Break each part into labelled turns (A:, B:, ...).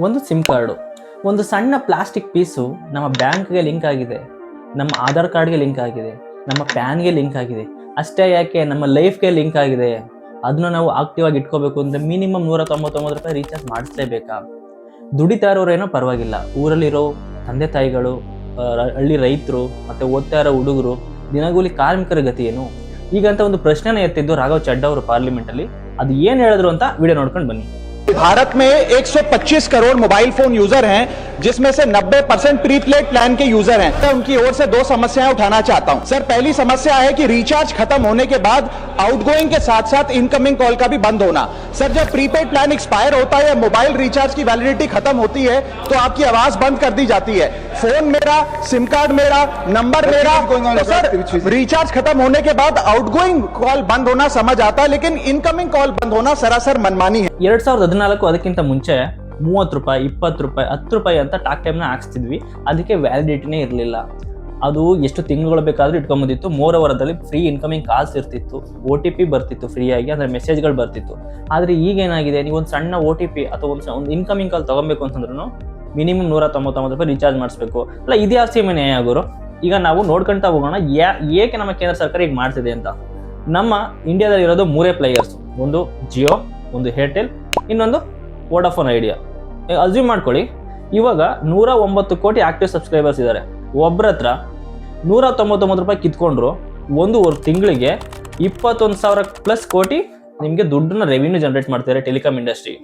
A: ಒಂದು sim card, ಒಂದು ಸಣ್ಣ ಪ್ಲಾಸ್ಟಿಕ್ ಪೀಸು ನಮ್ಮ ಬ್ಯಾಂಕ್ಗೆ ಲಿಂಕ್ ಆಗಿದೆ, ನಮ್ಮ ಆಧಾರ್ ಕಾರ್ಡ್ಗೆ ಲಿಂಕ್ ಆಗಿದೆ, ನಮ್ಮ ಪ್ಯಾನ್ಗೆ ಲಿಂಕ್ ಆಗಿದೆ. ಅಷ್ಟೇ ಯಾಕೆ ನಮ್ಮ ಲೈಫ್ಗೆ ಲಿಂಕ್ ಆಗಿದೆ. ಅದನ್ನ ನಾವು ಆಕ್ಟಿವ್ ಆಗಿ ಇಟ್ಕೋಬೇಕು ಅಂದರೆ ಮಿನಿಮಮ್ 199 ರೂಪಾಯಿ ರೀಚಾರ್ಜ್ ಮಾಡಿಸ್ಲೇಬೇಕಾ? ದುಡಿತಾ ಇರೋರೇನೋ ಪರವಾಗಿಲ್ಲ, ಊರಲ್ಲಿರೋ ತಂದೆ ತಾಯಿಗಳು, ಹಳ್ಳಿ ರೈತರು, ಮತ್ತು ಓದ್ತಾ ಇರೋ ಹುಡುಗರು, ದಿನಗೂಲಿ ಕಾರ್ಮಿಕರ ಗತಿ ಏನು? ಈಗಂತ ಒಂದು ಪ್ರಶ್ನೆನ ಎತ್ತಿದ್ದು ರಾಘವ್ ಚಡ್ಡಾ ಅವರು ಪಾರ್ಲಿಮೆಂಟಲ್ಲಿ. ಅದು ಏನು ಹೇಳಿದ್ರು ಅಂತ ವಿಡಿಯೋ ನೋಡ್ಕೊಂಡು ಬನ್ನಿ.
B: भारत में 125 करोड़ मोबाइल फोन यूजर हैं, जिसमें से 90% प्रीपेड प्लान के यूजर हैं। मैं उनकी ओर से दो समस्याएं उठाना चाहता हूं। सर, पहली समस्या है कि रिचार्ज खत्म होने के बाद आउटगोइंग के साथ साथ इनकमिंग कॉल का भी बंद होना। सर, जब प्रीपेड प्लान एक्सपायर होता है या मोबाइल रिचार्ज की वैलिडिटी खत्म होती है तो आपकी आवाज बंद कर दी जाती है। फोन मेरा, सिम कार्ड मेरा, नंबर मेरा, तो सर रिचार्ज खत्म होने के बाद आउटगोइंग कॉल बंद होना समझ आता है, लेकिन इनकमिंग कॉल बंद होना सरासर मनमानी है।
A: 2014 ಅದಕ್ಕಿಂತ ಮುಂಚೆ 30 ರೂಪಾಯಿ, 20 ರೂಪಾಯಿ, 10 ರೂಪಾಯಿ ಅಂತ ಟಾಕ್ ಟೈಮ್ನ ಹಾಕ್ಸ್ತಿದ್ವಿ. ಅದಕ್ಕೆ ವ್ಯಾಲಿಡಿಟಿನೇ ಇರಲಿಲ್ಲ. ಅದು ಎಷ್ಟು ತಿಂಗಳು ಬೇಕಾದರೂ ಇಟ್ಕೊಂಬೋದಿತ್ತು. ಮೋರ್ ಓವರದಲ್ಲಿ ಫ್ರೀ ಇನ್ಕಮಿಂಗ್ ಕಾಲ್ಸ್ ಇರ್ತಿತ್ತು, OTP ಬರ್ತಿತ್ತು ಫ್ರೀಯಾಗಿ, ಅಂದರೆ ಮೆಸೇಜ್ಗಳು ಬರ್ತಿತ್ತು. ಆದರೆ ಈಗೇನಾಗಿದೆ, ನೀವು ಒಂದು ಸಣ್ಣ OTP ಅಥವಾ ಒಂದು ಇನ್ಕಮಿಂಗ್ ಕಾಲ್ ತೊಗೊಬೇಕು ಅಂತಂದ್ರೂ ಮಿನಿಮಮ್ 199 ರೂಪಾಯಿ ರೀಚಾರ್ಜ್ ಮಾಡಿಸ್ಬೇಕು. ಅಲ್ಲ, ಇದ್ಯಾವ ಸೀಮೆ ನ್ಯಾಯ ಆಗೋರು? ಈಗ ನಾವು ನೋಡ್ಕೊಳ್ತಾ ಹೋಗೋಣ ಏಕೆ ನಮ್ಮ ಕೇಂದ್ರ ಸರ್ಕಾರ ಈಗ ಮಾಡ್ತಿದೆ ಅಂತ. ನಮ್ಮ ಇಂಡಿಯಾದಲ್ಲಿ ಇರೋದು 3 ಪ್ಲೇಯರ್ಸ್. ಒಂದು ಜಿಯೋ, ಒಂದು ಏರ್ಟೆಲ್, ಇನ್ನೊಂದು ವೋಡಾಫೋನ್ ಐಡಿಯಾ. ಅಸ್ಯೂಮ್ ಮಾಡ್ಕೊಳ್ಳಿ, ಇವಾಗ 109 ಕೋಟಿ ಆಕ್ಟಿವ್ ಸಬ್ಸ್ಕ್ರೈಬರ್ಸ್ ಇದ್ದಾರೆ. ಒಬ್ಬರ ಹತ್ರ 199 ರೂಪಾಯಿ ಕಿತ್ಕೊಂಡ್ರು ಒಂದು ತಿಂಗಳಿಗೆ 21,000 ಪ್ಲಸ್ ಕೋಟಿ ನಿಮಗೆ ದುಡ್ಡನ್ನ ರೆವಿನ್ಯೂ ಜನರೇಟ್ ಮಾಡ್ತಾರೆ ಟೆಲಿಕಾಂ ಇಂಡಸ್ಟ್ರಿ.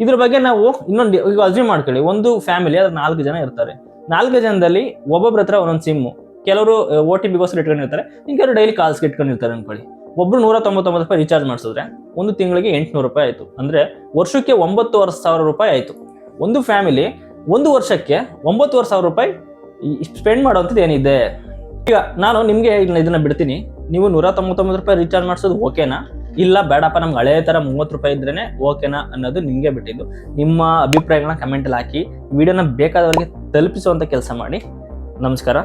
A: ಇದ್ರ ಬಗ್ಗೆ ನಾವು ಇನ್ನೊಂದು ಈಗ ಅಸ್ಯೂಮ್ ಮಾಡ್ಕೊಳ್ಳಿ, ಒಂದು ಫ್ಯಾಮಿಲಿ ಅದ್ರ 4 ಜನ ಇರ್ತಾರೆ. 4 ಜನದಲ್ಲಿ ಒಬ್ಬೊಬ್ರ ಹತ್ರ ಒಂದೊಂದು ಸಿಮ್ಮು, ಕೆಲವರು OTPಗೋಸ್ಕರ ಇಟ್ಕೊಂಡಿರ್ತಾರೆ, ಕೆಲವರು ಡೈಲಿ ಕಾಲ್ಸ್ಗೆ ಇಟ್ಕೊಂಡಿರ್ತಾರೆ ಅನ್ಕೊಳ್ಳಿ. ಒಬ್ರು 199 ರೂಪಾಯಿ ರೀಚಾರ್ಜ್ ಮಾಡಿಸಿದ್ರೆ ಒಂದು ತಿಂಗಳಿಗೆ 800 ರೂಪಾಯಿ ಆಯಿತು. ಅಂದರೆ ವರ್ಷಕ್ಕೆ 9,500 ರೂಪಾಯಿ ಆಯಿತು. ಒಂದು ಫ್ಯಾಮಿಲಿ ಒಂದು ವರ್ಷಕ್ಕೆ 9,500 ರೂಪಾಯಿ ಸ್ಪೆಂಡ್ ಮಾಡೋವಂಥದ್ದು ಏನಿದೆ? ಈಗ ನಾನು ನಿಮಗೆ ಇದನ್ನ ಬಿಡ್ತೀನಿ. ನೀವು 199 ರೂಪಾಯಿ ರೀಚಾರ್ಜ್ ಮಾಡಿಸೋದು ಓಕೆನಾ, ಇಲ್ಲ ಬೇಡಪ್ಪ ನಮ್ಗೆ ಹಳೆಯ ಥರ 30 ರೂಪಾಯಿ ಇದ್ರೇ ಓಕೆನಾ ಅನ್ನೋದು ನಿಮಗೆ ಬಿಟ್ಟಿದ್ದು. ನಿಮ್ಮ ಅಭಿಪ್ರಾಯಗಳನ್ನ ಕಮೆಂಟಲ್ಲಿ ಹಾಕಿ, ವಿಡಿಯೋನ ಬೇಕಾದವರಿಗೆ ತಲುಪಿಸುವಂಥ ಕೆಲಸ ಮಾಡಿ. ನಮಸ್ಕಾರ.